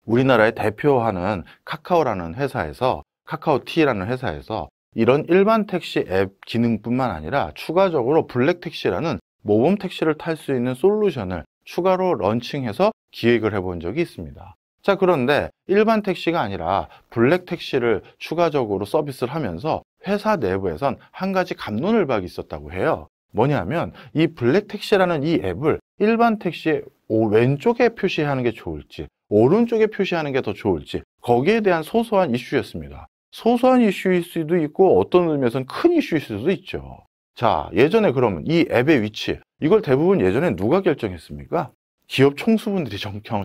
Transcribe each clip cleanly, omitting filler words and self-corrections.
우리나라의 대표하는 카카오라는 회사에서, 카카오티라는 회사에서 이런 일반 택시 앱 기능뿐만 아니라 추가적으로 블랙택시라는 모범 택시를 탈 수 있는 솔루션을 추가로 런칭해서 기획을 해본 적이 있습니다. 자, 그런데 일반 택시가 아니라 블랙택시를 추가적으로 서비스를 하면서 회사 내부에선 한 가지 갑론을박이 있었다고 해요. 뭐냐면 이 블랙택시라는 이 앱을 일반 택시의 왼쪽에 표시하는 게 좋을지 오른쪽에 표시하는 게 더 좋을지 거기에 대한 소소한 이슈였습니다. 소소한 이슈일 수도 있고 어떤 의미에서는 큰 이슈일 수도 있죠. 자, 예전에 그러면 이 앱의 위치, 이걸 대부분 예전에 누가 결정했습니까? 기업 총수분들이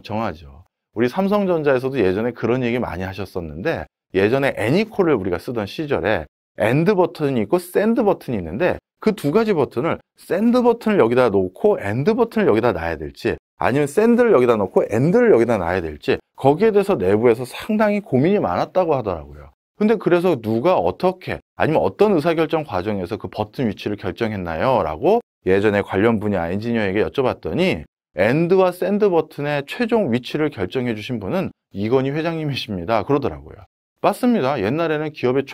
정하죠. 우리 삼성전자에서도 예전에 그런 얘기 많이 하셨었는데, 예전에 애니콜을 우리가 쓰던 시절에 엔드 버튼이 있고 샌드 버튼이 있는데 그 두 가지 버튼을 샌드 버튼을 여기다 놓고 엔드 버튼을 여기다 놔야 될지 아니면 샌드를 여기다 놓고 엔드를 여기다 놔야 될지 거기에 대해서 내부에서 상당히 고민이 많았다고 하더라고요. 근데 그래서 누가 어떻게 아니면 어떤 의사결정 과정에서 그 버튼 위치를 결정했나요? 라고 예전에 관련 분야 엔지니어에게 여쭤봤더니 엔드와 샌드 버튼의 최종 위치를 결정해 주신 분은 이건희 회장님이십니다. 그러더라고요. 맞습니다. 옛날에는 기업의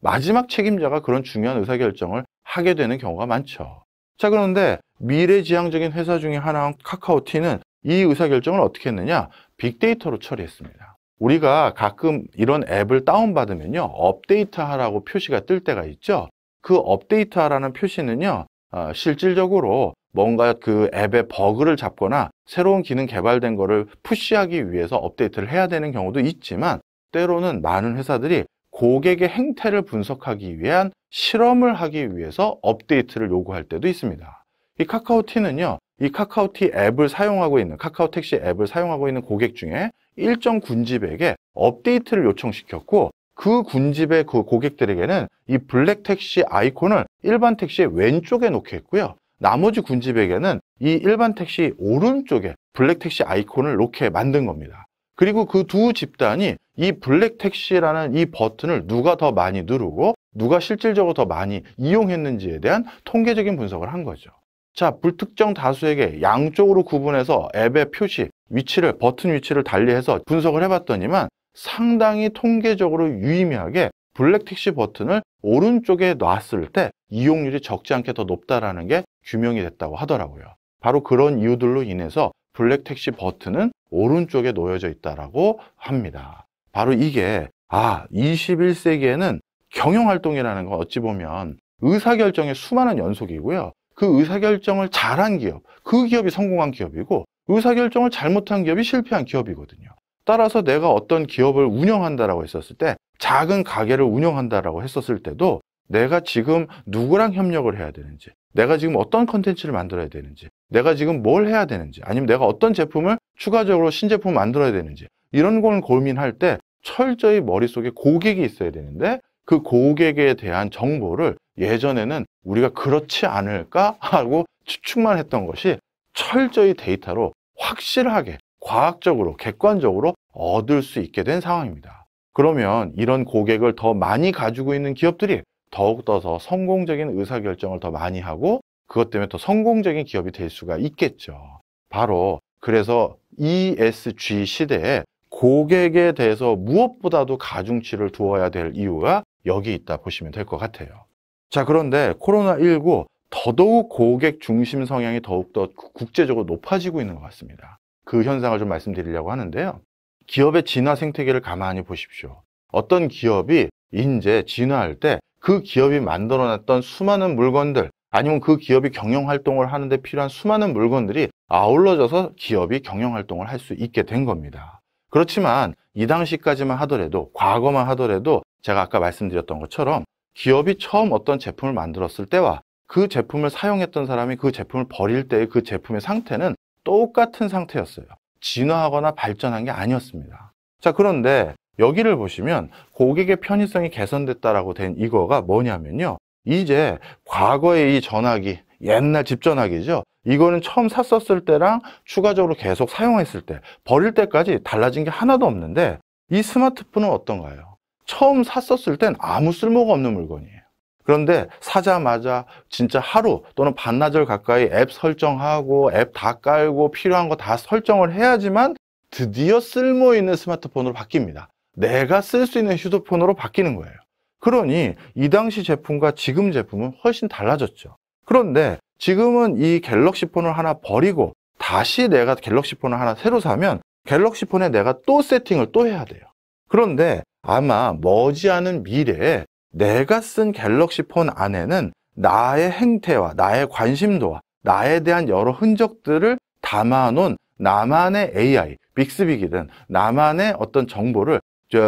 마지막 책임자가 그런 중요한 의사결정을 하게 되는 경우가 많죠. 자, 그런데 미래지향적인 회사 중에 하나인 카카오티는 이 의사결정을 어떻게 했느냐? 빅데이터로 처리했습니다. 우리가 가끔 이런 앱을 다운받으면요, 업데이트 하라고 표시가 뜰 때가 있죠. 그 업데이트 하라는 표시는요, 실질적으로 뭔가 그 앱의 버그를 잡거나 새로운 기능 개발된 거를 푸시하기 위해서 업데이트를 해야 되는 경우도 있지만, 때로는 많은 회사들이 고객의 행태를 분석하기 위한 실험을 하기 위해서 업데이트를 요구할 때도 있습니다. 이 카카오티는요, 이 카카오티 앱을 사용하고 있는, 카카오택시 앱을 사용하고 있는 고객 중에 일정 군집에게 업데이트를 요청시켰고, 그 군집의 그 고객들에게는 이 블랙택시 아이콘을 일반 택시의 왼쪽에 놓게 했고요. 나머지 군집에게는 이 일반 택시 오른쪽에 블랙택시 아이콘을 놓게 만든 겁니다. 그리고 그 두 집단이 이 블랙택시라는 이 버튼을 누가 더 많이 누르고 누가 실질적으로 더 많이 이용했는지에 대한 통계적인 분석을 한 거죠. 자, 불특정 다수에게 양쪽으로 구분해서 앱의 표시, 위치를, 버튼 위치를 달리해서 분석을 해봤더니만 상당히 통계적으로 유의미하게 블랙택시 버튼을 오른쪽에 놨을 때 이용률이 적지 않게 더 높다라는 게 규명이 됐다고 하더라고요. 바로 그런 이유들로 인해서 블랙택시 버튼은 오른쪽에 놓여져 있다라고 합니다. 바로 이게 21세기에는 경영활동이라는 건 어찌 보면 의사결정의 수많은 연속이고요. 그 의사결정을 잘한 기업, 그 기업이 성공한 기업이고 의사결정을 잘못한 기업이 실패한 기업이거든요. 따라서 내가 어떤 기업을 운영한다라고 했었을 때, 작은 가게를 운영한다라고 했었을 때도 내가 지금 누구랑 협력을 해야 되는지, 내가 지금 어떤 컨텐츠를 만들어야 되는지, 내가 지금 뭘 해야 되는지, 아니면 내가 어떤 제품을 추가적으로 신제품을 만들어야 되는지, 이런 걸 고민할 때 철저히 머릿속에 고객이 있어야 되는데, 그 고객에 대한 정보를 예전에는 우리가 그렇지 않을까 하고 추측만 했던 것이 철저히 데이터로 확실하게 과학적으로 객관적으로 얻을 수 있게 된 상황입니다. 그러면 이런 고객을 더 많이 가지고 있는 기업들이 더욱더 더 성공적인 의사결정을 더 많이 하고 그것 때문에 더 성공적인 기업이 될 수가 있겠죠. 바로 그래서 ESG 시대에 고객에 대해서 무엇보다도 가중치를 두어야 될 이유가 여기 있다 보시면 될 것 같아요. 자, 그런데 코로나19 더더욱 고객 중심 성향이 더욱더 국제적으로 높아지고 있는 것 같습니다. 그 현상을 좀 말씀드리려고 하는데요. 기업의 진화 생태계를 가만히 보십시오. 어떤 기업이 이제 진화할 때 그 기업이 만들어놨던 수많은 물건들, 아니면 그 기업이 경영활동을 하는데 필요한 수많은 물건들이 아울러져서 기업이 경영활동을 할 수 있게 된 겁니다. 그렇지만 이 당시까지만 하더라도, 과거만 하더라도 제가 아까 말씀드렸던 것처럼 기업이 처음 어떤 제품을 만들었을 때와 그 제품을 사용했던 사람이 그 제품을 버릴 때의 그 제품의 상태는 똑같은 상태였어요. 진화하거나 발전한 게 아니었습니다. 자, 그런데 여기를 보시면 고객의 편의성이 개선됐다라고 된 이거가 뭐냐면요. 이제 과거의 이 전화기, 옛날 집 전화기죠. 이거는 처음 샀었을 때랑 추가적으로 계속 사용했을 때, 버릴 때까지 달라진 게 하나도 없는데 이 스마트폰은 어떤가요? 처음 샀었을 땐 아무 쓸모가 없는 물건이에요. 그런데 사자마자 진짜 하루 또는 반나절 가까이 앱 설정하고 앱 다 깔고 필요한 거 다 설정을 해야지만 드디어 쓸모 있는 스마트폰으로 바뀝니다. 내가 쓸 수 있는 휴대폰으로 바뀌는 거예요. 그러니 이 당시 제품과 지금 제품은 훨씬 달라졌죠. 그런데 지금은 이 갤럭시 폰을 하나 버리고 다시 내가 갤럭시 폰을 하나 새로 사면 갤럭시 폰에 내가 또 세팅을 또 해야 돼요. 그런데 아마 머지않은 미래에 내가 쓴 갤럭시 폰 안에는 나의 행태와 나의 관심도와 나에 대한 여러 흔적들을 담아놓은 나만의 AI, 빅스빅이든 나만의 어떤 정보를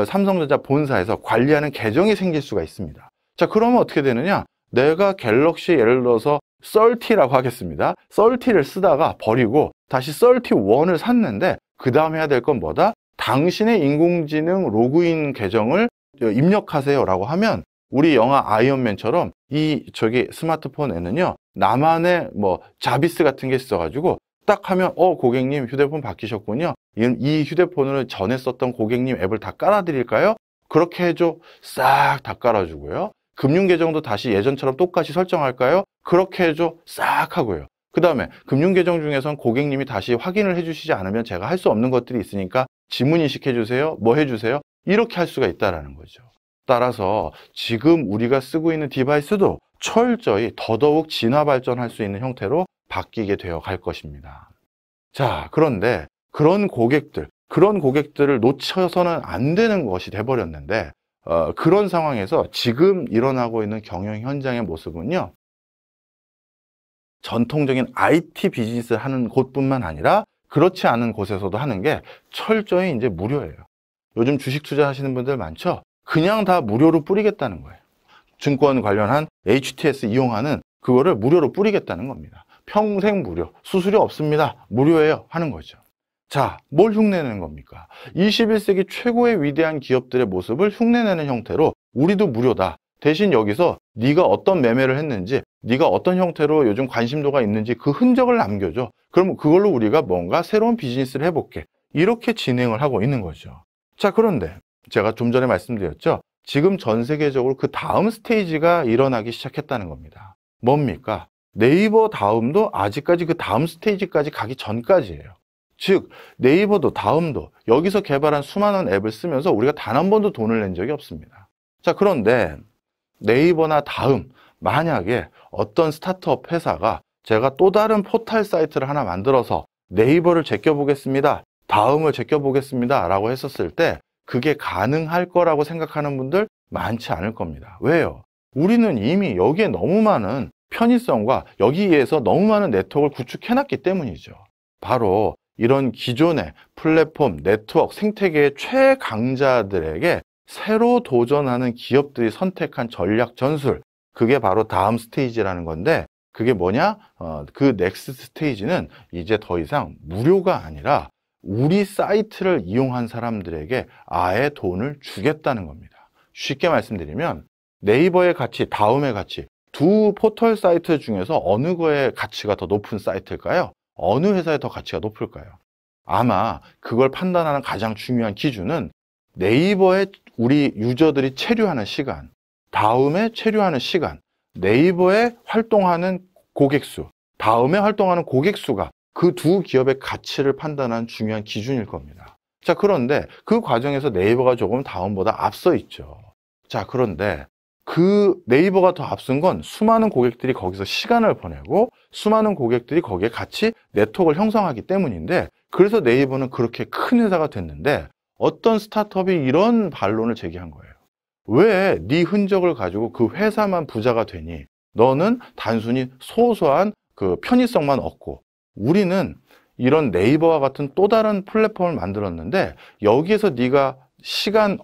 삼성전자 본사에서 관리하는 계정이 생길 수가 있습니다. 자, 그러면 어떻게 되느냐? 내가 갤럭시 예를 들어서 30라고 하겠습니다. 30를 쓰다가 버리고 다시 31을 샀는데 그 다음에 해야 될 건 뭐다? 당신의 인공지능 로그인 계정을 입력하세요 라고 하면 우리 영화 아이언맨처럼 저기 스마트폰에는요 나만의 자비스 같은 게 있어가지고 딱 하면 고객님 휴대폰 바뀌셨군요. 이 휴대폰을 전에 썼던 고객님 앱을 다 깔아드릴까요? 그렇게 해줘. 싹 다 깔아주고요. 금융계정도 다시 예전처럼 똑같이 설정할까요? 그렇게 해줘. 싹 하고요. 그 다음에 금융계정 중에선 고객님이 다시 확인을 해주시지 않으면 제가 할 수 없는 것들이 있으니까 지문인식 해주세요. 뭐 해주세요? 이렇게 할 수가 있다는 거죠. 따라서 지금 우리가 쓰고 있는 디바이스도 철저히 더더욱 진화 발전할 수 있는 형태로 바뀌게 되어 갈 것입니다. 자, 그런데 그런 고객들을 놓쳐서는 안 되는 것이 돼버렸는데 그런 상황에서 지금 일어나고 있는 경영 현장의 모습은요. 전통적인 IT 비즈니스를 하는 곳뿐만 아니라 그렇지 않은 곳에서도 하는 게 철저히 이제 무료예요. 요즘 주식 투자하시는 분들 많죠? 그냥 다 무료로 뿌리겠다는 거예요. 증권 관련한 HTS 이용하는 그거를 무료로 뿌리겠다는 겁니다. 평생 무료, 수수료 없습니다. 무료예요 하는 거죠. 자, 뭘 흉내내는 겁니까? 21세기 최고의 위대한 기업들의 모습을 흉내내는 형태로 우리도 무료다. 대신 여기서 네가 어떤 매매를 했는지, 네가 어떤 형태로 요즘 관심도가 있는지 그 흔적을 남겨줘. 그럼 그걸로 우리가 뭔가 새로운 비즈니스를 해볼게. 이렇게 진행을 하고 있는 거죠. 자, 그런데 제가 좀 전에 말씀드렸죠. 지금 전 세계적으로 그 다음 스테이지가 일어나기 시작했다는 겁니다. 뭡니까? 네이버 다음도 아직까지 그 다음 스테이지까지 가기 전까지예요. 즉 네이버도 다음도 여기서 개발한 수많은 앱을 쓰면서 우리가 단 한 번도 돈을 낸 적이 없습니다. 자, 그런데 네이버나 다음 만약에 어떤 스타트업 회사가 제가 또 다른 포털 사이트를 하나 만들어서 네이버를 제껴보겠습니다. 다음을 제껴보겠습니다. 라고 했었을 때 그게 가능할 거라고 생각하는 분들 많지 않을 겁니다. 왜요? 우리는 이미 여기에 너무 많은 편의성과 여기에서 너무 많은 네트워크를 구축해놨기 때문이죠. 바로 이런 기존의 플랫폼, 네트워크, 생태계의 최강자들에게 새로 도전하는 기업들이 선택한 전략 전술, 그게 바로 다음 스테이지라는 건데 그게 뭐냐? 그 넥스트 스테이지는 이제 더 이상 무료가 아니라 우리 사이트를 이용한 사람들에게 아예 돈을 주겠다는 겁니다. 쉽게 말씀드리면 네이버의 가치, 다음의 가치, 두 포털 사이트 중에서 어느 거의 가치가 더 높은 사이트일까요? 어느 회사에 더 가치가 높을까요? 아마 그걸 판단하는 가장 중요한 기준은 네이버에 우리 유저들이 체류하는 시간, 다음에 체류하는 시간, 네이버에 활동하는 고객수, 다음에 활동하는 고객수가 그 두 기업의 가치를 판단하는 중요한 기준일 겁니다. 자, 그런데 그 과정에서 네이버가 조금 다음보다 앞서 있죠. 자, 그런데 그 네이버가 더 앞선 건 수많은 고객들이 거기서 시간을 보내고 수많은 고객들이 거기에 같이 네트워크를 형성하기 때문인데 그래서 네이버는 그렇게 큰 회사가 됐는데 어떤 스타트업이 이런 반론을 제기한 거예요. 왜 네 흔적을 가지고 그 회사만 부자가 되니? 너는 단순히 소소한 그 편의성만 얻고 우리는 이런 네이버와 같은 또 다른 플랫폼을 만들었는데 여기에서 네가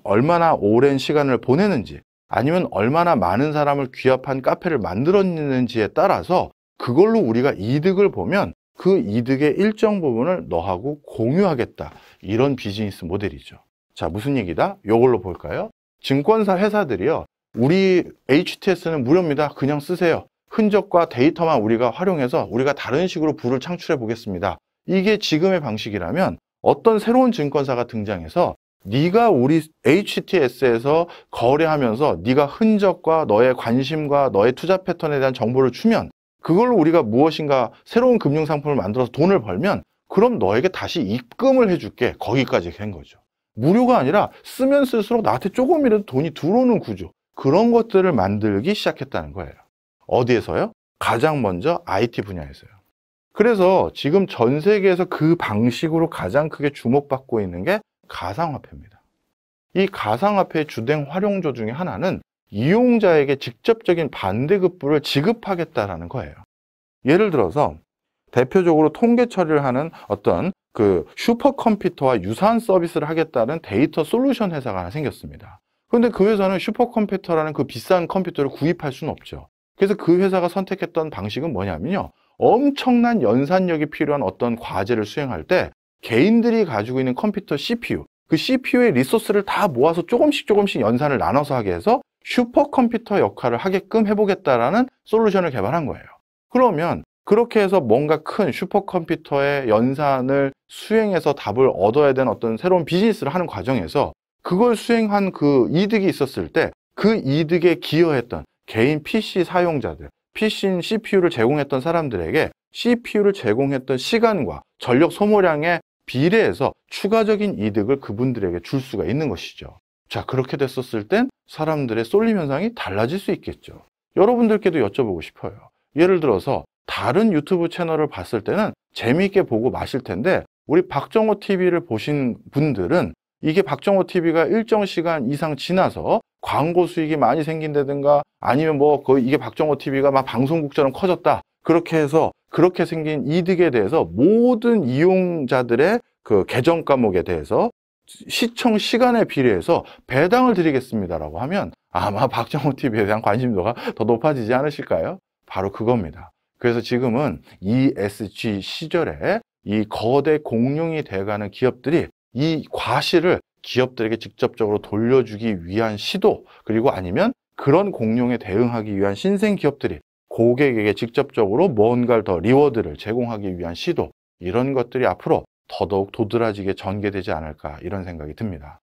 얼마나 오랜 시간을 보내는지 아니면 얼마나 많은 사람을 귀합한 카페를 만들었는지에 따라서 그걸로 우리가 이득을 보면 그 이득의 일정 부분을 너하고 공유하겠다. 이런 비즈니스 모델이죠. 자, 무슨 얘기다? 이걸로 볼까요? 증권사 회사들이요. 우리 HTS는 무료입니다. 그냥 쓰세요. 흔적과 데이터만 우리가 활용해서 우리가 다른 식으로 부를 창출해 보겠습니다. 이게 지금의 방식이라면 어떤 새로운 증권사가 등장해서 네가 우리 HTS에서 거래하면서 네가 흔적과 너의 관심과 너의 투자 패턴에 대한 정보를 주면 그걸로 우리가 무엇인가 새로운 금융상품을 만들어서 돈을 벌면 그럼 너에게 다시 입금을 해줄게. 거기까지 된 거죠. 무료가 아니라 쓰면 쓸수록 나한테 조금이라도 돈이 들어오는 구조, 그런 것들을 만들기 시작했다는 거예요. 어디에서요? 가장 먼저 IT 분야에서요. 그래서 지금 전 세계에서 그 방식으로 가장 크게 주목받고 있는 게 가상화폐입니다. 이 가상화폐의 주된 활용조 중에 하나는 이용자에게 직접적인 반대급부를 지급하겠다라는 거예요. 예를 들어서 대표적으로 통계 처리를 하는 어떤 그 슈퍼컴퓨터와 유사한 서비스를 하겠다는 데이터 솔루션 회사가 하나 생겼습니다. 그런데 그 회사는 슈퍼컴퓨터라는 그 비싼 컴퓨터를 구입할 수는 없죠. 그래서 그 회사가 선택했던 방식은 뭐냐면요, 엄청난 연산력이 필요한 어떤 과제를 수행할 때 개인들이 가지고 있는 컴퓨터 CPU, 그 CPU의 리소스를 다 모아서 조금씩 연산을 나눠서 하게 해서 슈퍼컴퓨터 역할을 하게끔 해보겠다라는 솔루션을 개발한 거예요. 그러면 그렇게 해서 뭔가 큰 슈퍼컴퓨터의 연산을 수행해서 답을 얻어야 되는 어떤 새로운 비즈니스를 하는 과정에서 그걸 수행한 그 이득이 있었을 때 그 이득에 기여했던 개인 PC 사용자들, PC CPU를 제공했던 사람들에게 CPU를 제공했던 시간과 전력 소모량에 비례해서 추가적인 이득을 그분들에게 줄 수가 있는 것이죠. 자, 그렇게 됐었을 땐 사람들의 쏠림 현상이 달라질 수 있겠죠. 여러분들께도 여쭤보고 싶어요. 예를 들어서 다른 유튜브 채널을 봤을 때는 재미있게 보고 마실 텐데 우리 박정호 TV를 보신 분들은 이게 박정호 TV가 일정 시간 이상 지나서 광고 수익이 많이 생긴다든가 아니면 이게 박정호 TV가 막 방송국처럼 커졌다, 그렇게 해서 그렇게 생긴 이득에 대해서 모든 이용자들의 그 계정 과목에 대해서 시청 시간에 비례해서 배당을 드리겠습니다라고 하면 아마 박정호 TV에 대한 관심도가 더 높아지지 않으실까요? 바로 그겁니다. 그래서 지금은 ESG 시절에 이 거대 공룡이 돼가는 기업들이 이 과실을 기업들에게 직접적으로 돌려주기 위한 시도, 그리고 아니면 그런 공룡에 대응하기 위한 신생 기업들이 고객에게 직접적으로 뭔가를 더 리워드를 제공하기 위한 시도, 이런 것들이 앞으로 더더욱 도드라지게 전개되지 않을까, 이런 생각이 듭니다.